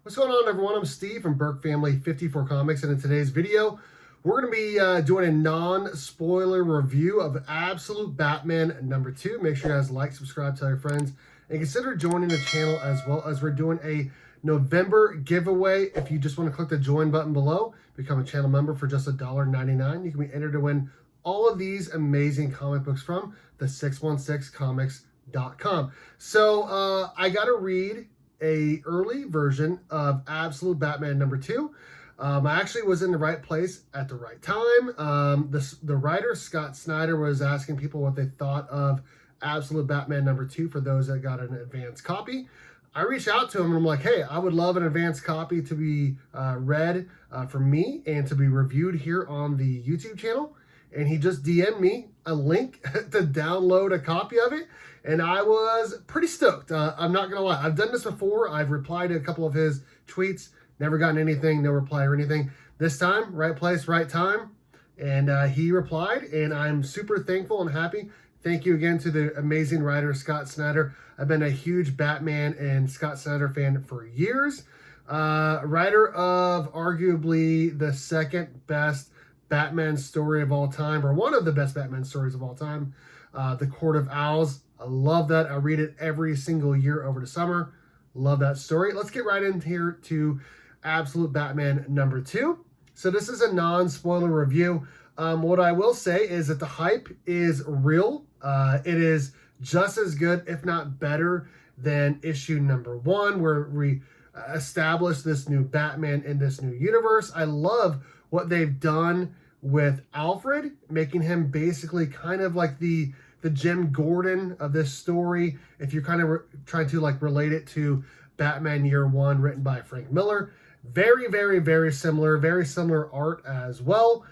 What's going on, everyone? I'm Steve from Burke Family 54 Comics, and in today's video, we're going to be doing a non-spoiler review of Absolute Batman #2. Make sure you guys like, subscribe, tell your friends, and consider joining the channel, as well as we're doing a November giveaway. If you just want to click the join button below, become a channel member for just $1.99. You can be entered to win all of these amazing comic books from the 616comics.com. So I got to read a early version of Absolute Batman #2. I actually was in the right place at the right time. The writer, Scott Snyder, was asking people what they thought of Absolute Batman #2 for those that got an advanced copy. I reached out to him and I'm like, hey, I would love an advanced copy to be read from me and to be reviewed here on the YouTube channel. And he just DM'd me a link to download a copy of it. And I was pretty stoked. I'm not going to lie. I've done this before. I've replied to a couple of his tweets. Never gotten anything, no reply or anything. This time, right place, right time. And he replied. And I'm super thankful and happy. Thank you again to the amazing writer, Scott Snyder. I've been a huge Batman and Scott Snyder fan for years. Writer of arguably the second best Batman story of all time, or one of the best Batman stories of all time, The Court of Owls. I love that. I read it every single year over the summer. Love that story. Let's get right in here to Absolute Batman #2. So this is a non-spoiler review. What I will say is that the hype is real. It is just as good, if not better, than issue #1, where we establish this new Batman in this new universe. I love what they've done with Alfred, making him basically kind of like the Jim Gordon of this story. If you're kind of trying to like relate it to Batman Year One, written by Frank Miller. Very, very, very similar art as well.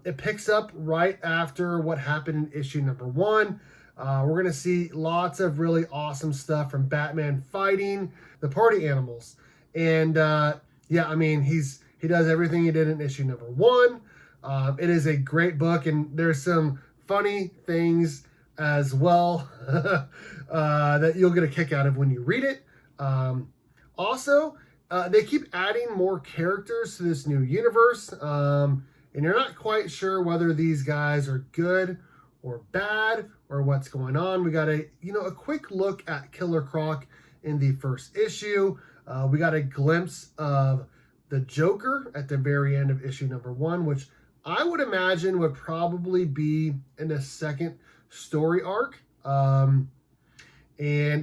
It picks up right after what happened in issue #1. We're going to see lots of really awesome stuff from Batman fighting the party animals. And yeah, I mean, he does everything he did in issue #1. It is a great book, and there's some funny things as well that you'll get a kick out of when you read it. Also, they keep adding more characters to this new universe, and you're not quite sure whether these guys are good or bad or what's going on. We got a quick look at Killer Croc in the first issue. We got a glimpse of the Joker at the very end of issue #1, which I would imagine would probably be in the second story arc. And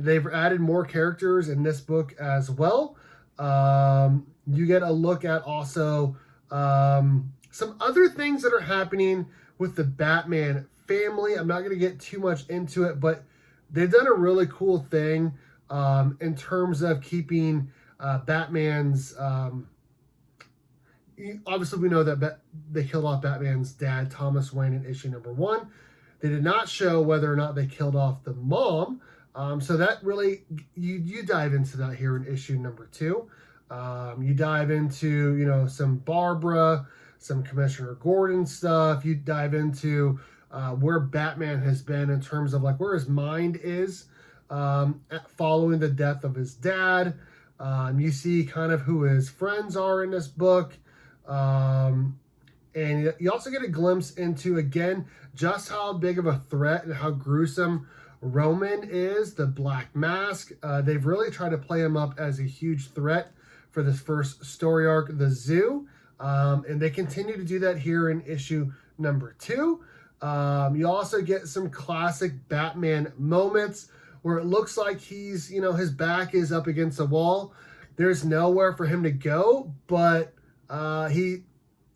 they've added more characters in this book as well. You get a look at also some other things that are happening with the Batman family. I'm not going to get too much into it, but they've done a really cool thing in terms of keeping Batman's... obviously, we know that they killed off Batman's dad, Thomas Wayne, in issue #1. They did not show whether or not they killed off the mom. So that really, you dive into that here in issue #2. You dive into, some Barbara, some Commissioner Gordon stuff. You dive into where Batman has been in terms of like where his mind is following the death of his dad. You see kind of who his friends are in this book. And you also get a glimpse into, again, just how big of a threat and how gruesome Roman is, the Black Mask. They've really tried to play him up as a huge threat for this first story arc, The Zoo. And they continue to do that here in issue #2. You also get some classic Batman moments where it looks like he's, his back is up against a wall. There's nowhere for him to go, but he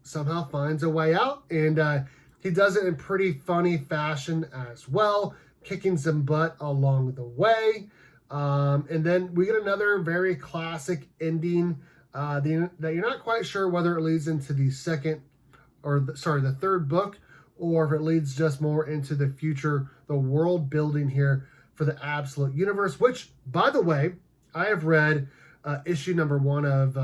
somehow finds a way out, and he does it in pretty funny fashion as well, kicking some butt along the way. And then we get another very classic ending that you're not quite sure whether it leads into the the third book, or if it leads just more into the future, the world building here for the Absolute Universe, which, by the way, I have read issue #1 of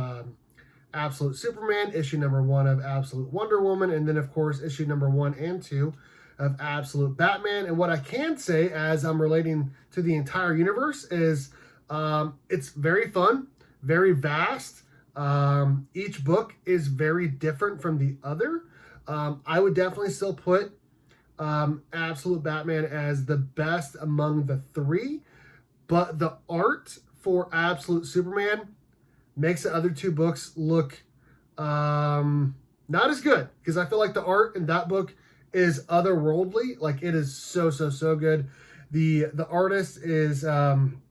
Absolute Superman, issue #1 of Absolute Wonder Woman, and then, of course, issue #1 and 2 of Absolute Batman. And what I can say, as I'm relating to the entire universe, is it's very fun, very vast. Each book is very different from the other. I would definitely still put Absolute Batman as the best among the three, but the art for Absolute Superman makes the other two books look not as good, because I feel like the art in that book is otherworldly. Like, it is so good. The artist is I'm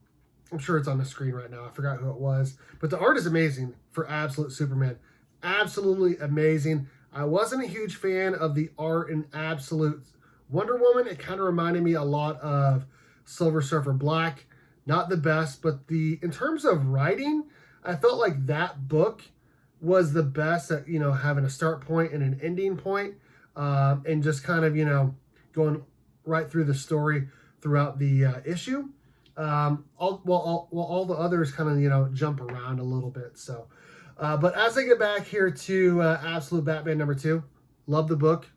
sure it's on the screen right now. I forgot who it was, but the art is amazing for Absolute Superman. Absolutely amazing. I wasn't a huge fan of the art in Absolute Wonder Woman. It kind of reminded me a lot of Silver Surfer Black. Not the best, but in terms of writing, I felt like that book was the best at, having a start point and an ending point, and just kind of, going right through the story throughout the issue. All the others kind of, jump around a little bit. So, but as I get back here to Absolute Batman number 2, love the book,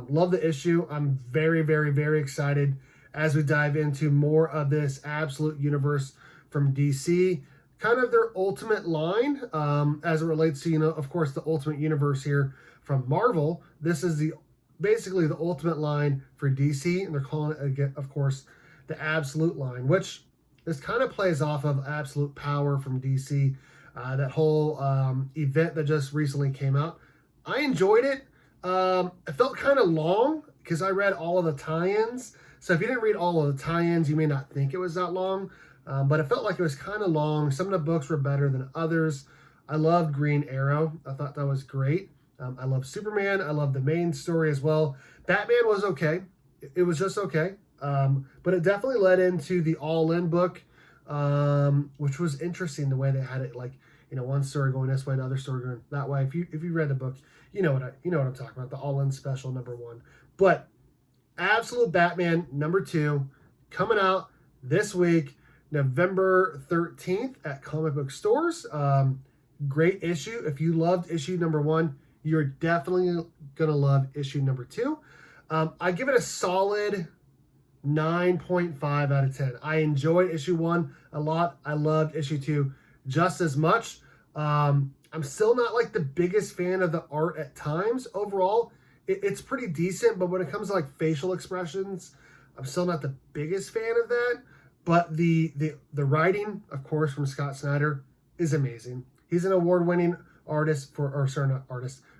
love the issue. I'm very, very, very excited as we dive into more of this Absolute universe from DC, kind of their ultimate line, as it relates to, of course, the Ultimate Universe here from Marvel. This is basically the ultimate line for DC, and they're calling it, again, of course, the Absolute line, which this kind of plays off of Absolute Power from DC, that whole event that just recently came out. I enjoyed it. It felt kind of long because I read all of the tie-ins. So if you didn't read all of the tie-ins, you may not think it was that long, but it felt like it was kind of long. Some of the books were better than others. I loved Green Arrow. I thought that was great. I love Superman. I love the main story as well. Batman was okay. It was just okay. But it definitely led into the All In book, which was interesting the way they had it, like, one story going this way, another story going that way. If you read the book, you know what I'm talking about, the All In special number 1. But Absolute Batman number 2 coming out this week, November 13th at comic book stores. Great issue. If you loved issue number 1, you're definitely gonna love issue number 2. I give it a solid 9.5 out of 10. I enjoyed issue 1 a lot. I loved issue 2 just as much. I'm still not like the biggest fan of the art at times. Overall, it's pretty decent, but when it comes to like facial expressions, I'm still not the biggest fan of that. But the writing, of course, from Scott Snyder is amazing. He's an award-winning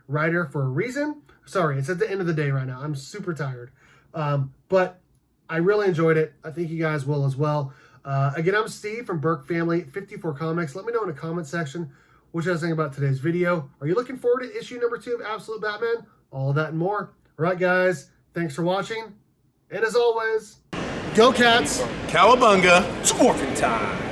writer for a reason. Sorry, it's at the end of the day right now. I'm super tired. But I really enjoyed it. I think you guys will as well. Again, I'm Steve from Burke Family 54 Comics. Let me know in the comment section what you guys think about today's video. Are you looking forward to issue number 2 of Absolute Batman? All of that and more. All right, guys. Thanks for watching. And as always, go Cats! Cowabunga! It's Orphan time!